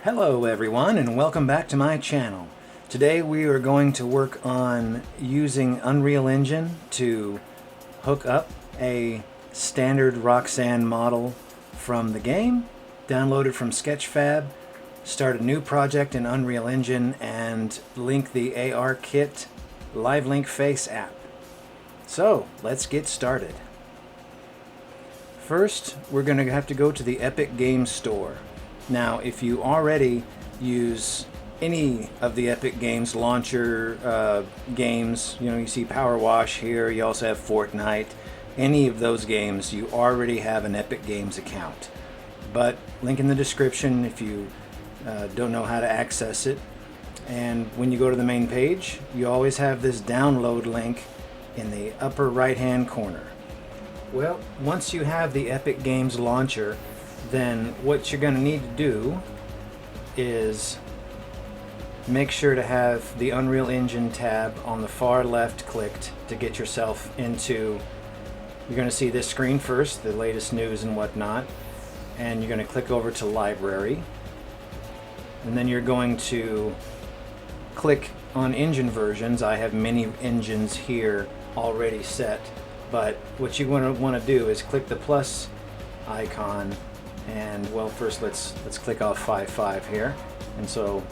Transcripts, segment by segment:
Hello everyone and welcome back to my channel. Today we are going to work on using Unreal Engine to hook up a standard Roxanne model from the game, download it from Sketchfab, start a new project in Unreal Engine, and link the ARKit Livelink Face app. So let's get started. First, we're going to have to go to the Epic Games Store. Now, if you already use any of the Epic Games launcher games, you see Power Wash here, you also have Fortnite, any of those games, you already have an Epic Games account. But link in the description if you don't know how to access it. And when you go to the main page, you always have this download link in the upper right hand corner. Well, once you have the Epic Games launcher, then what you're going to need to do is make sure to have the Unreal Engine tab on the far left clicked to get yourself into. You're going to see this screen first, the latest news and whatnot, and you're going to click over to Library, and then you're going to click on engine versions. I have many engines here already set, but what you want to do is click the plus icon. And well, first let's click off 5.5 here, and so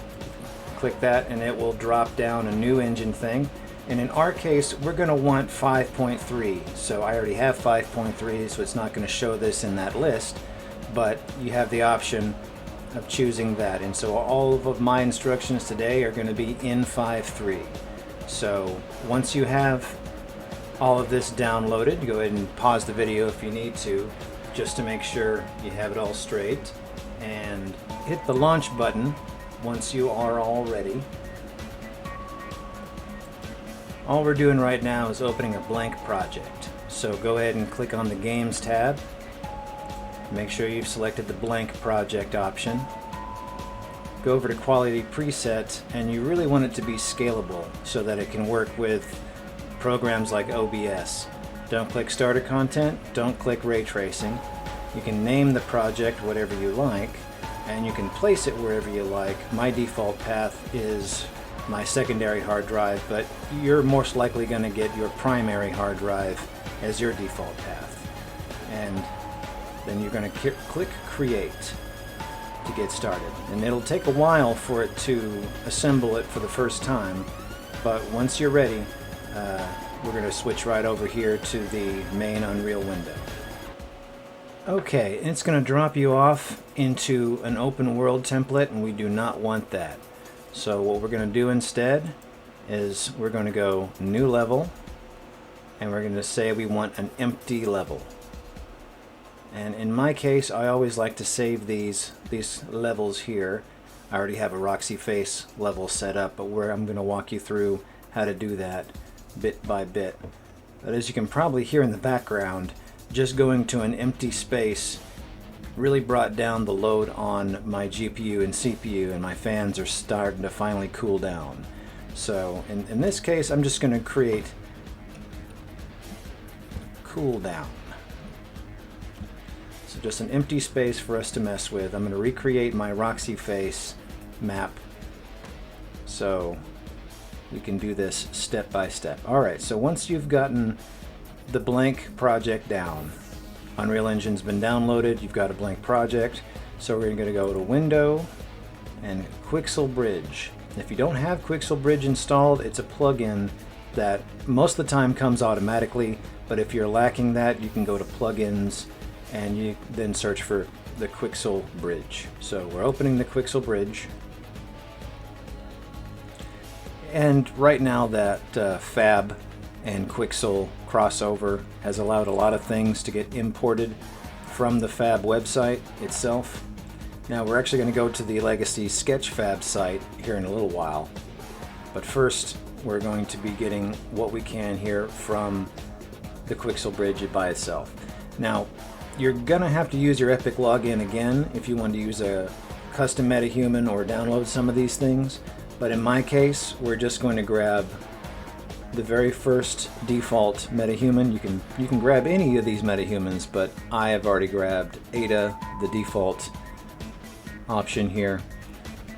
click that and it will drop down a new engine thing. And in our case we're going to want 5.3, so I already have 5.3, so it's not going to show this in that list, but you have the option of choosing that. And so all of my instructions today are going to be in 5.3. So once you have all of this downloaded, go ahead and pause the video if you need to, just to make sure you have it all straight, and hit the launch button once you are all ready. All we're doing right now is opening a blank project, so go ahead and click on the Games tab. Make sure you've selected the blank project option. Go over to Quality Preset, and you really want it to be scalable so that it can work with programs like OBS. Don't click Starter Content, don't click Ray Tracing. You can name the project whatever you like, and you can place it wherever you like. My default path is my secondary hard drive, but you're most likely going to get your primary hard drive as your default path. And then you're going to click Create to get started. And it'll take a while for it to assemble it for the first time, but once you're ready, we're going to switch right over here to the main Unreal window. Okay, it's going to drop you off into an open world template, and we do not want that. So what we're going to do instead is we're going to go New Level, and we're going to say we want an empty level. And in my case, I always like to save these levels here. I already have a Roxy Face level set up, but I'm going to walk you through how to do that bit by bit. But as you can probably hear in the background, just going to an empty space really brought down the load on my GPU and CPU, and my fans are starting to finally cool down. So in this case, I'm just going to create cool down. So just an empty space for us to mess with. I'm going to recreate my Roxy Face map so we can do this step by step. Alright, so once you've gotten the blank project down, Unreal Engine's been downloaded, you've got a blank project, so we're going to go to Window and Quixel Bridge. If you don't have Quixel Bridge installed, it's a plugin that most of the time comes automatically, but if you're lacking that, you can go to Plugins and you then search for the Quixel Bridge. So we're opening the Quixel Bridge. And right now that Fab and Quixel crossover has allowed a lot of things to get imported from the Fab website itself. Now we're actually going to go to the legacy Sketchfab site here in a little while. But first we're going to be getting what we can here from the Quixel Bridge by itself. Now you're going to have to use your Epic login again if you want to use a custom metahuman or download some of these things. But in my case, we're just going to grab the very first default metahuman. You can grab any of these metahumans, but I have already grabbed Ada, the default option here.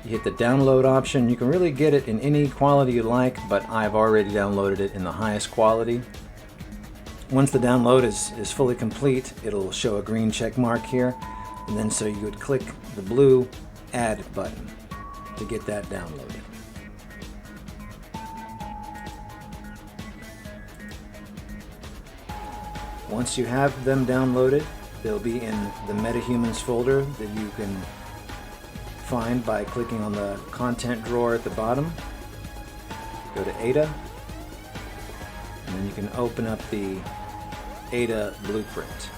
You hit the download option. You can really get it in any quality you like, but I've already downloaded it in the highest quality. Once the download is fully complete, it'll show a green check mark here, and then so you would click the blue add button to get that downloaded. Once you have them downloaded, they'll be in the MetaHumans folder that you can find by clicking on the content drawer at the bottom. Go to Ada, and then you can open up the Ada blueprint.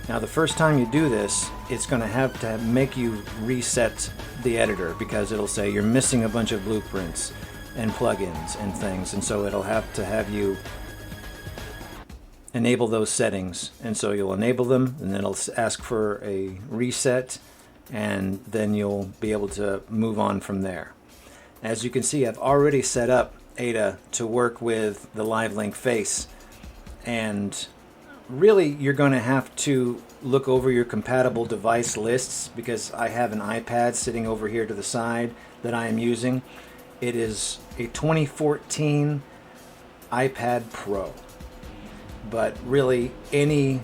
Now the first time you do this, it's going to have to make you reset the editor because it'll say you're missing a bunch of blueprints and plugins and things, and so it'll have to have you enable those settings, and so you'll enable them, and then it'll ask for a reset, and then you'll be able to move on from there. As you can see, I've already set up Ada to work with the Livelink Face, and really you're going to have to look over your compatible device lists because I have an iPad sitting over here to the side that I am using. It is a 2014 iPad Pro. But really, any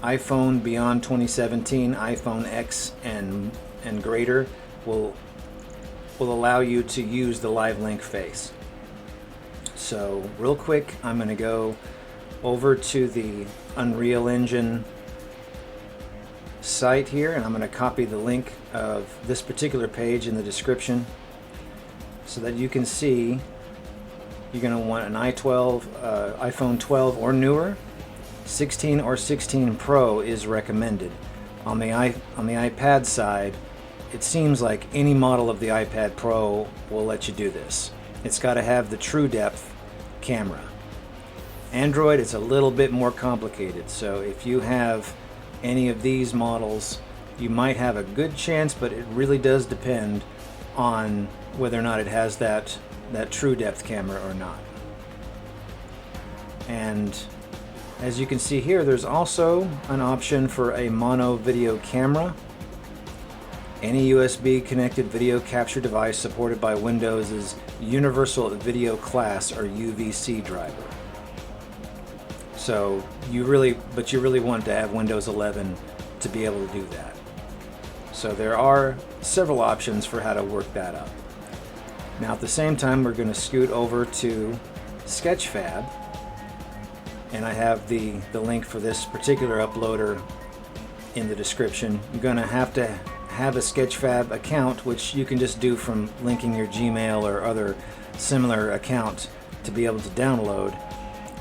iPhone beyond 2017, iPhone X and greater, will allow you to use the Livelink Face. So real quick, I'm going to go over to the Unreal Engine site here, and I'm going to copy the link of this particular page in the description so that you can see. You're going to want an iPhone 12 or newer. 16 or 16 Pro is recommended. On the iPad side, it seems like any model of the iPad Pro will let you do this. It's got to have the true depth camera. Android, it's a little bit more complicated, so if you have any of these models, you might have a good chance, but it really does depend on whether or not it has that true depth camera or not. And as you can see here, there's also an option for a mono video camera. Any USB connected video capture device supported by Windows' Universal Video Class or UVC driver. So you really want to have Windows 11 to be able to do that. So there are several options for how to work that up. Now at the same time, we're going to scoot over to Sketchfab, and I have the link for this particular uploader in the description. You're going to have a Sketchfab account, which you can just do from linking your Gmail or other similar account to be able to download.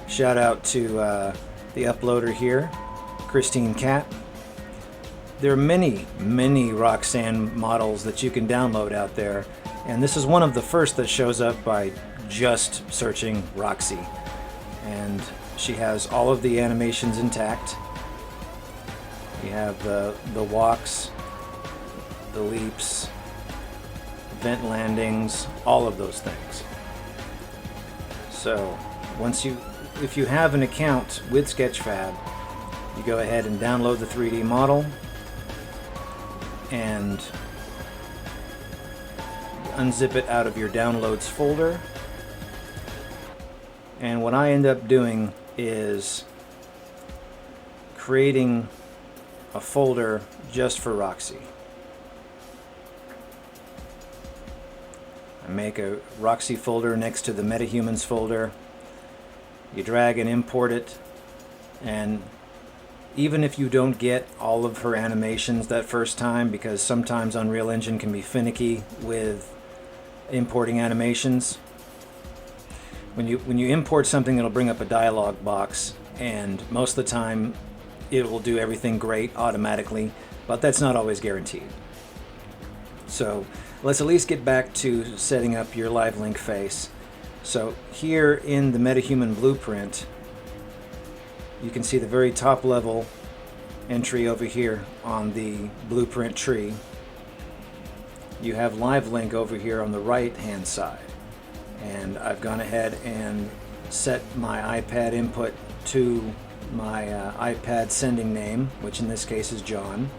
Shout out to the uploader here, Christine Cat. There are many Roxanne models that you can download out there, and this is one of the first that shows up by just searching Roxy. And she has all of the animations intact. We have the walks, the leaps, vent landings, all of those things. So if you have an account with Sketchfab, you go ahead and download the 3D model and unzip it out of your downloads folder. And what I end up doing is creating a folder just for Roxy. I make a Roxy folder next to the MetaHumans folder. You drag and import it, and even if you don't get all of her animations that first time, because sometimes Unreal Engine can be finicky with importing animations, when you import something, it'll bring up a dialog box, and most of the time it will do everything great automatically, but that's not always guaranteed. So let's at least get back to setting up your Livelink Face. So here in the MetaHuman blueprint, you can see the very top level entry over here on the blueprint tree. You have Livelink over here on the right hand side, and I've gone ahead and set my iPad input to my iPad sending name, which in this case is John.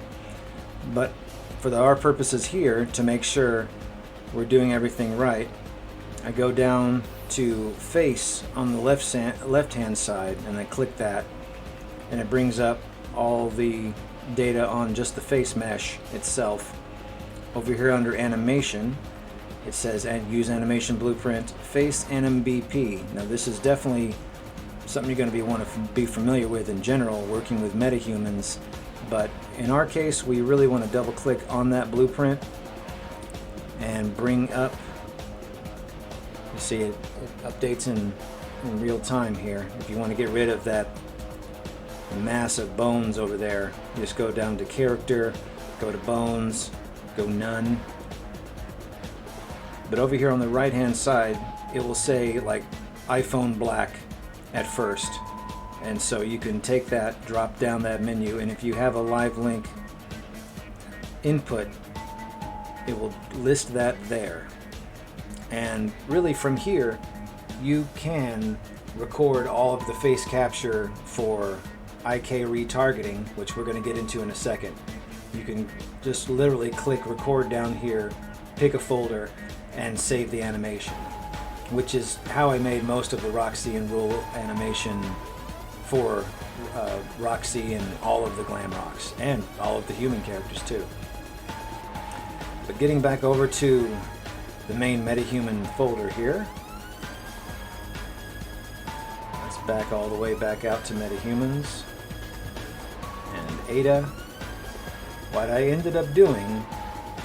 But for our purposes here, to make sure we're doing everything right, I go down to face on the left-hand side, and I click that, and it brings up all the data on just the face mesh itself. Over here under animation, it says use animation blueprint face NMBP. Now this is definitely something you're going to want to be familiar with in general, working with metahumans. But in our case, we really want to double click on that blueprint and bring up, you see it updates in real time here. If you want to get rid of that mass of bones over there, you just go down to character, go to bones, go none. But over here on the right hand side, it will say like iPhone black at first. And so you can take that, drop down that menu, and if you have a Livelink input, it will list that there. And really from here, you can record all of the face capture for IK retargeting, which we're going to get into in a second. You can just literally click record down here, pick a folder, and save the animation, which is how I made most of the Roxy and Wolf animation for Roxy and all of the Glam Rocks, and all of the human characters too. But getting back over to the main MetaHuman folder here, let's back all the way back out to MetaHumans and Ada. What I ended up doing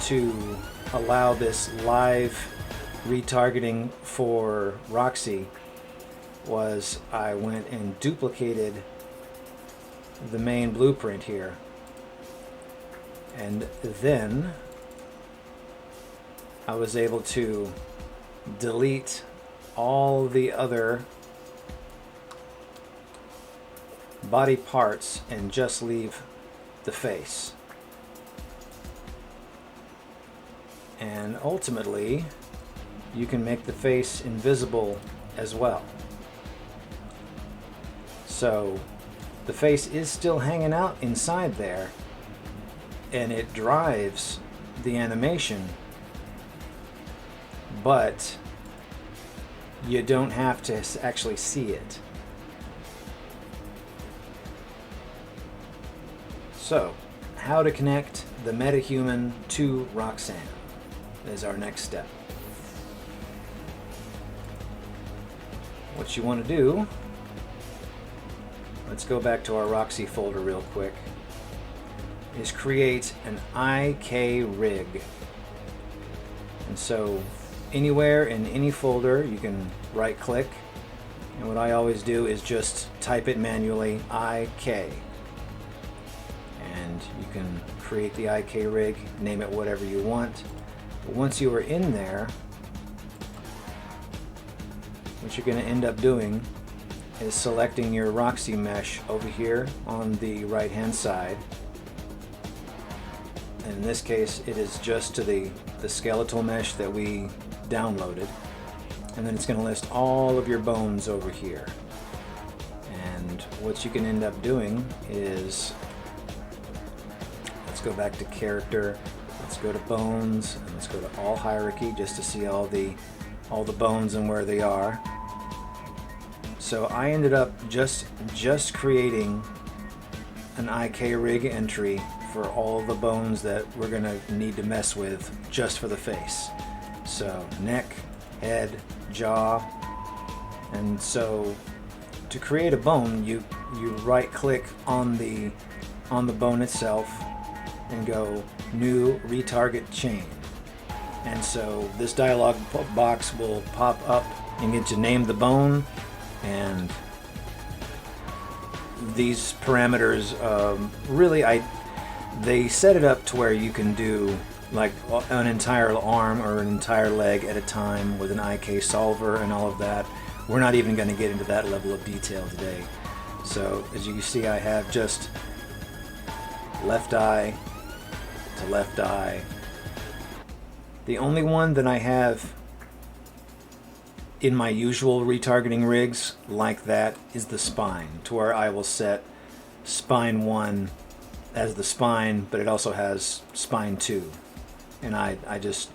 to allow this live retargeting for Roxy was I went and duplicated the main blueprint here, and then I was able to delete all the other body parts and just leave the face. And ultimately, you can make the face invisible as well. So the face is still hanging out inside there, and it drives the animation, but you don't have to actually see it. So, how to connect the MetaHuman to Roxanne is our next step. What you want to do, let's go back to our Roxy folder real quick, is create an IK rig. And so anywhere in any folder you can right click, and what I always do is just type it manually, IK, and you can create the IK rig, name it whatever you want. But once you are in there, what you're going to end up doing is selecting your Roxy mesh over here on the right hand side. And in this case, it is just to the skeletal mesh that we downloaded. And then it's going to list all of your bones over here. And what you can end up doing is, let's go back to character, let's go to bones, and let's go to all hierarchy just to see all the bones and where they are. So I ended up just creating an IK rig entry for all the bones that we're going to need to mess with just for the face. So neck, head, jaw. And so to create a bone, you right click on the bone itself and go new retarget chain. And so this dialog box will pop up and get to name the bone, and these parameters really they set it up to where you can do like an entire arm or an entire leg at a time with an IK solver and all of that. We're not even going to get into that level of detail today. So as you can see, I have just left eye to left eye. The only one that I have in my usual retargeting rigs like that is the spine, to where I will set spine 1 as the spine, but it also has spine 2. And I just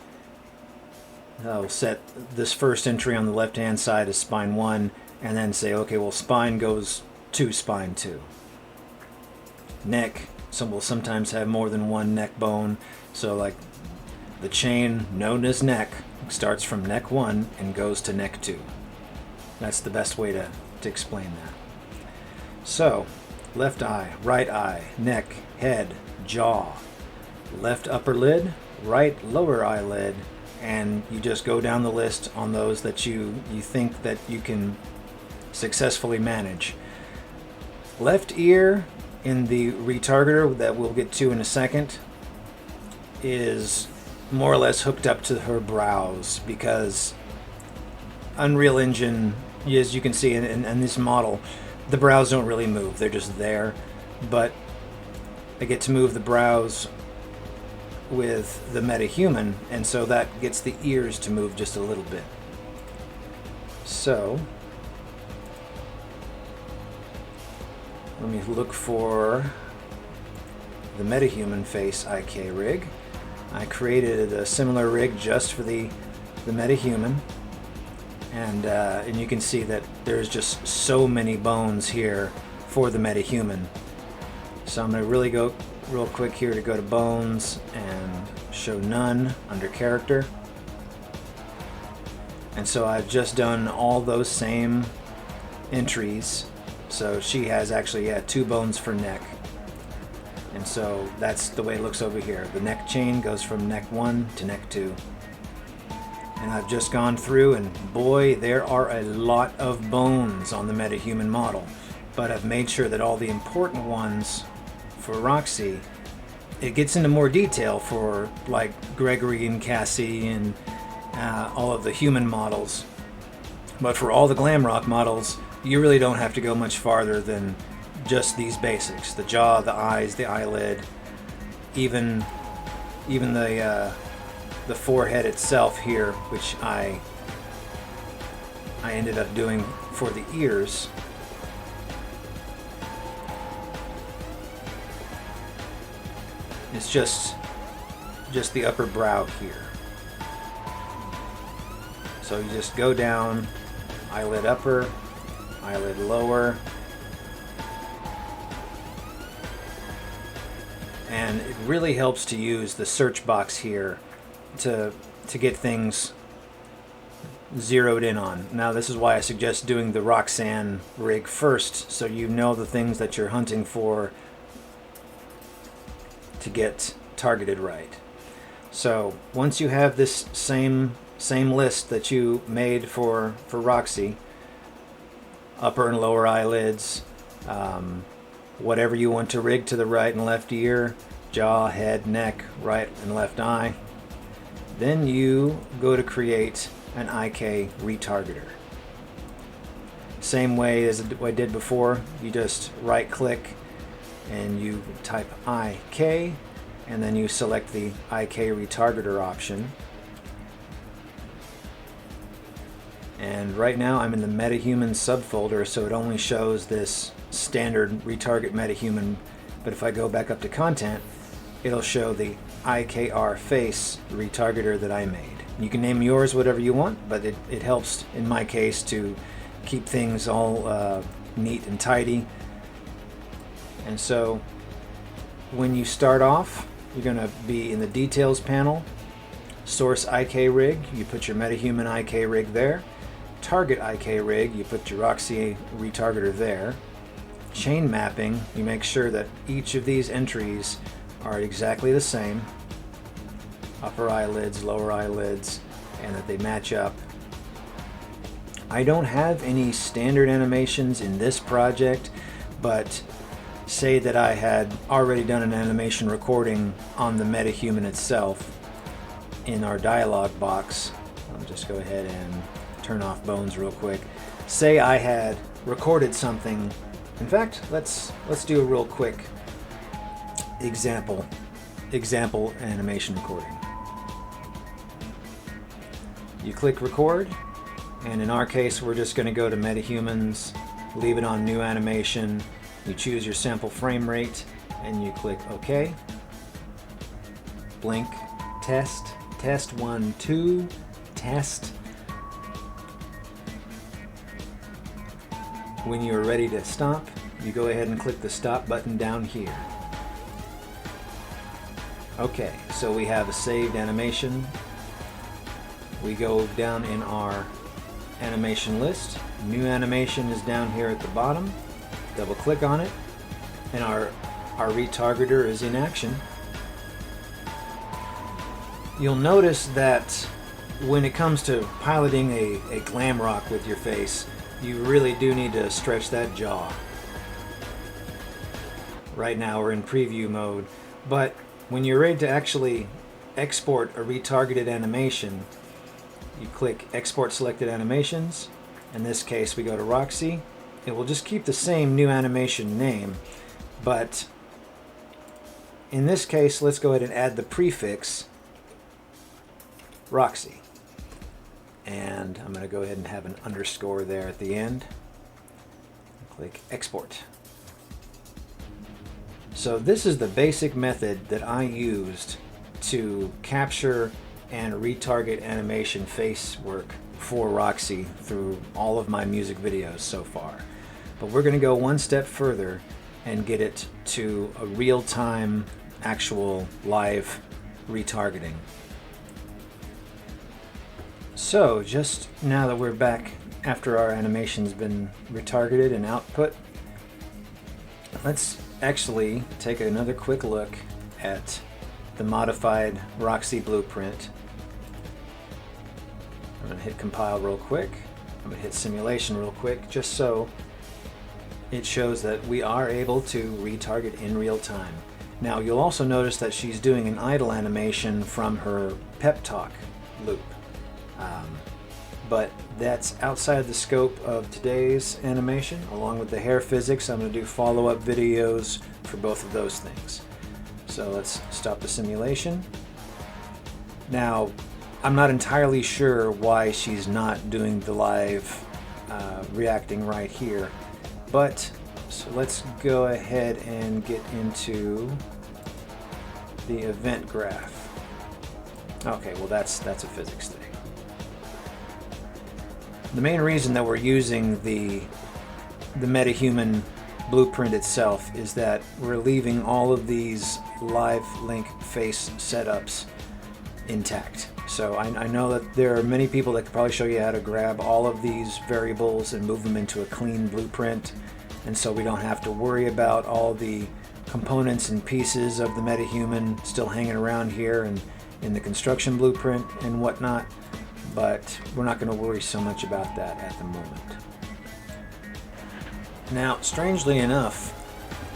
I'll set this first entry on the left hand side as spine 1, and then say, okay, well, spine goes to spine 2. Neck, so we'll sometimes have more than one neck bone, so like the chain known as neck starts from neck 1 and goes to neck 2. That's the best way to explain that. So, left eye, right eye, neck, head, jaw, left upper lid, right lower eyelid, and you just go down the list on those that you think that you can successfully manage. Left ear in the retargeter that we'll get to in a second is more or less hooked up to her brows, because Unreal Engine, as you can see in this model, the brows don't really move, they're just there, but I get to move the brows with the MetaHuman, and so that gets the ears to move just a little bit. So let me look for the MetaHuman Face IK rig. I created a similar rig just for the MetaHuman, and you can see that there's just so many bones here for the MetaHuman. So I'm going to really go real quick here to go to bones and show none under character. And so I've just done all those same entries. So she has actually 2 bones for neck. And so that's the way it looks over here. The neck chain goes from neck 1 to neck 2. And I've just gone through, and boy, there are a lot of bones on the MetaHuman model. But I've made sure that all the important ones for Roxy, it gets into more detail for like Gregory and Cassie and all of the human models. But for all the Glamrock models, you really don't have to go much farther than just these basics: the jaw, the eyes, the eyelid, even the forehead itself here, which I ended up doing for the ears. It's just the upper brow here. So you just go down, eyelid upper, eyelid lower, and it really helps to use the search box here to get things zeroed in on. Now this is why I suggest doing the Roxanne rig first, so you know the things that you're hunting for to get targeted right. So once you have this same list that you made for Roxy, upper and lower eyelids, whatever you want to rig to the right and left ear, jaw, head, neck, right and left eye, then you go to create an IK retargeter. Same way as I did before, you just right click and you type IK, and then you select the IK retargeter option. And right now I'm in the MetaHuman subfolder, so it only shows this standard retarget MetaHuman, but if I go back up to content, it'll show the IKR face retargeter that I made. You can name yours whatever you want, but it helps in my case to keep things all neat and tidy. And so when you start off, you're going to be in the details panel, source IK rig, you put your MetaHuman IK rig there, target IK rig, you put your Roxy retargeter there, chain mapping, you make sure that each of these entries are exactly the same, upper eyelids, lower eyelids, and that they match up. I don't have any standard animations in this project, but say that I had already done an animation recording on the MetaHuman itself in our dialog box. I'll just go ahead and turn off bones real quick. Say I had recorded something. In fact, let's do a real quick example animation recording. You click record, and in our case we're just going to go to MetaHumans, leave it on new animation, you choose your sample frame rate, and you click OK. Blink, test 1, 2, test. When you are ready to stop, you go ahead and click the stop button down here. Okay, so we have a saved animation. We go down in our animation list. New animation is down here at the bottom. Double click on it, and our retargeter is in action. You'll notice that when it comes to piloting a glam rock with your face, you really do need to stretch that jaw. Right now we're in preview mode, but when you're ready to actually export a retargeted animation, you click Export Selected Animations. In this case, we go to Roxy. It will just keep the same new animation name, but in this case, let's go ahead and add the prefix Roxy. And I'm going to go ahead and have an underscore there at the end. Click Export. So this is the basic method that I used to capture and retarget animation face work for Roxy through all of my music videos so far. But we're going to go one step further and get it to a real-time, actual live retargeting. So just now that we're back after our animation's been retargeted and output, let's actually take another quick look at the modified Roxy blueprint. I'm going to hit compile real quick. I'm going to hit simulation real quick just so it shows that we are able to retarget in real time. Now you'll also notice that she's doing an idle animation from her pep talk loop. But that's outside the scope of today's animation. Along with the hair physics, I'm going to do follow-up videos for both of those things. So let's stop the simulation. Now, I'm not entirely sure why she's not doing the live reacting right here, but so let's go ahead and get into the event graph. Okay, well that's a physics thing. The main reason that we're using the MetaHuman blueprint itself is that we're leaving all of these Livelink Face setups intact. So I know that there are many people that could probably show you how to grab all of these variables and move them into a clean blueprint, and so we don't have to worry about all the components and pieces of the MetaHuman still hanging around here and in the construction blueprint and whatnot. But we're not going to worry so much about that at the moment. Now, strangely enough,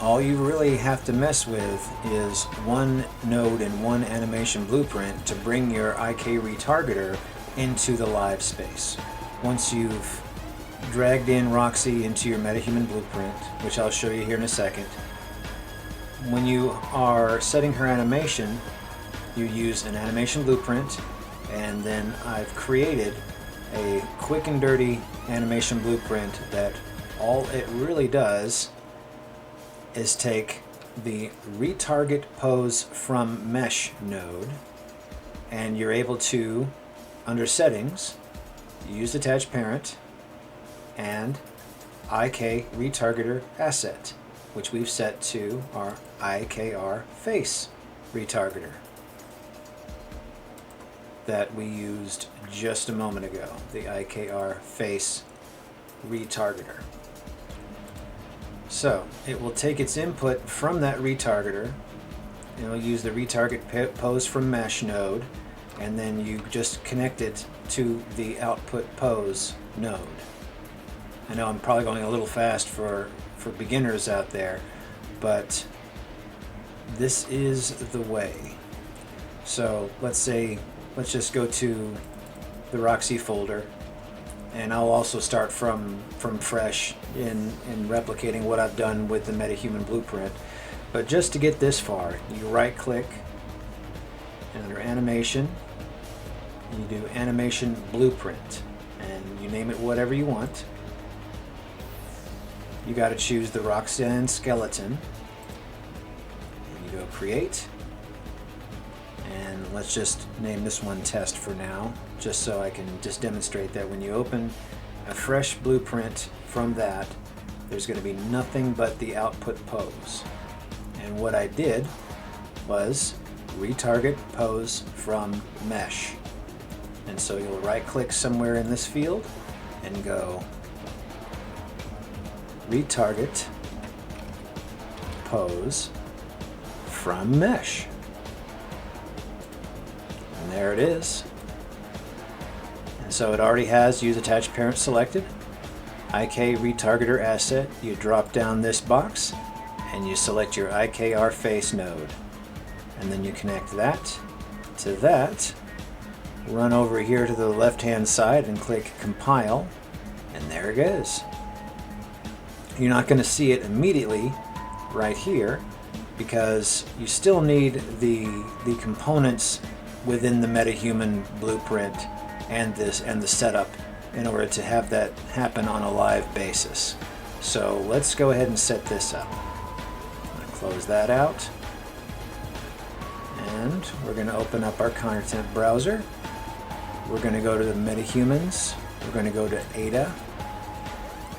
all you really have to mess with is one node and one animation blueprint to bring your IK retargeter into the live space. Once you've dragged in Roxy into your MetaHuman blueprint, which I'll show you here in a second, when you are setting her animation, you use an animation blueprint. And then I've created a quick and dirty animation blueprint that all it really does is take the retarget pose from mesh node, and you're able to, under settings, use attach parent and IK retargeter asset, which we've set to our IKR face retargeter that we used just a moment ago, the IKR face retargeter. So it will take its input from that retargeter, and it'll use the retarget pose from mesh node, and then you just connect it to the output pose node. I know I'm probably going a little fast for beginners out there, but this is the way. So let's just go to the Roxy folder, and I'll also start from fresh in replicating what I've done with the MetaHuman blueprint. But just to get this far, you right click, and under animation, you do animation blueprint, and you name it whatever you want. You got to choose the Roxanne skeleton. And you go create, and And let's just name this one test for now, just so I can just demonstrate that when you open a fresh blueprint from that, there's going to be nothing but the output pose. And what I did was retarget pose from mesh. And so you'll right click somewhere in this field and go retarget pose from mesh. And there it is. And so it already has use attached parent selected. IK retargeter asset. You drop down this box and you select your IKR face node. And then you connect that to that. Run over here to the left hand side and click compile. And there it goes. You're not going to see it immediately right here because you still need the components within the MetaHuman blueprint and the setup in order to have that happen on a live basis. So let's go ahead and set this up. I'm going to close that out. And we're going to open up our content browser. We're going to go to the MetaHumans. We're going to go to Ada.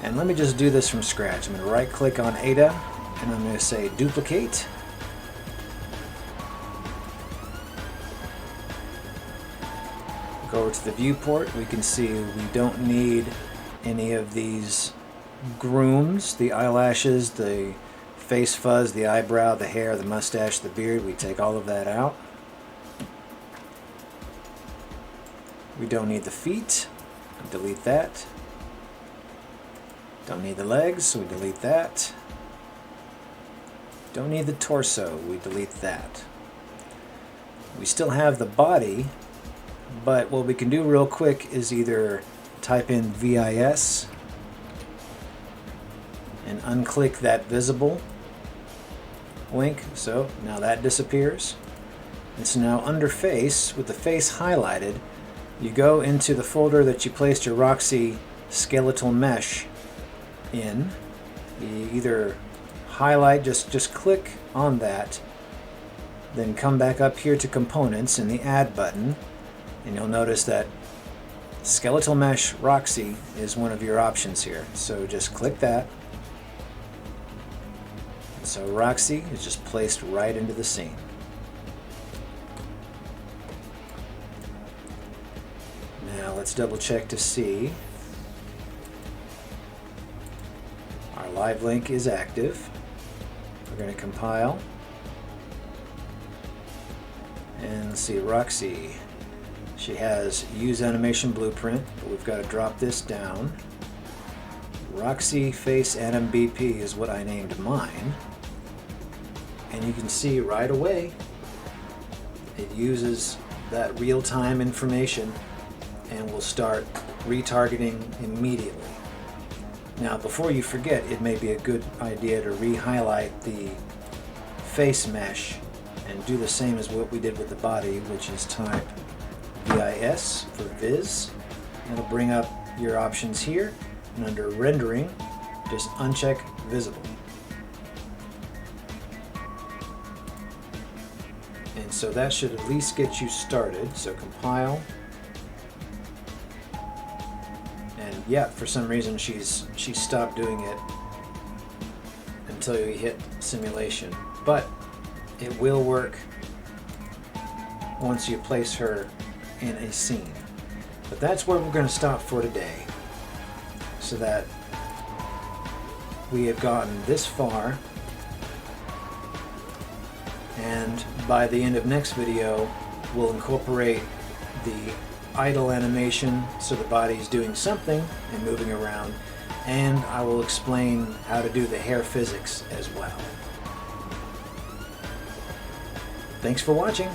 And let me just do this from scratch. I'm going to right click on Ada and I'm going to say duplicate. Go over to the viewport. We can see we don't need any of these grooms, the eyelashes, the face fuzz, the eyebrow, the hair, the mustache, the beard. We take all of that out. We don't need the feet. Delete that. Don't need the legs, so we delete that. Don't need the torso, we delete that. We still have the body, but what we can do real quick is either type in VIS and unclick that visible link. So now that disappears. And so now under face, with the face highlighted, you go into the folder that you placed your Roxy skeletal mesh in. You either highlight, just click on that, then come back up here to components in the add button, and you'll notice that skeletal mesh Roxy is one of your options here. So just click that. So Roxy is just placed right into the scene. Now let's double check to see our live link is active. We're going to compile and see Roxy. She has use animation blueprint, but we've got to drop this down. Roxy face NMBP is what I named mine. And you can see right away it uses that real-time information and will start retargeting immediately. Now before you forget, it may be a good idea to re-highlight the face mesh and do the same as what we did with the body, which is type VIS for Viz. It'll bring up your options here, and under rendering, just uncheck visible. And so that should at least get you started. So compile. And yeah, for some reason she stopped doing it until you hit simulation. But it will work once you place her in a scene. But that's where we're going to stop for today, so that we have gotten this far, and by the end of next video we'll incorporate the idle animation so the body is doing something and moving around, and I will explain how to do the hair physics as well. Thanks for watching.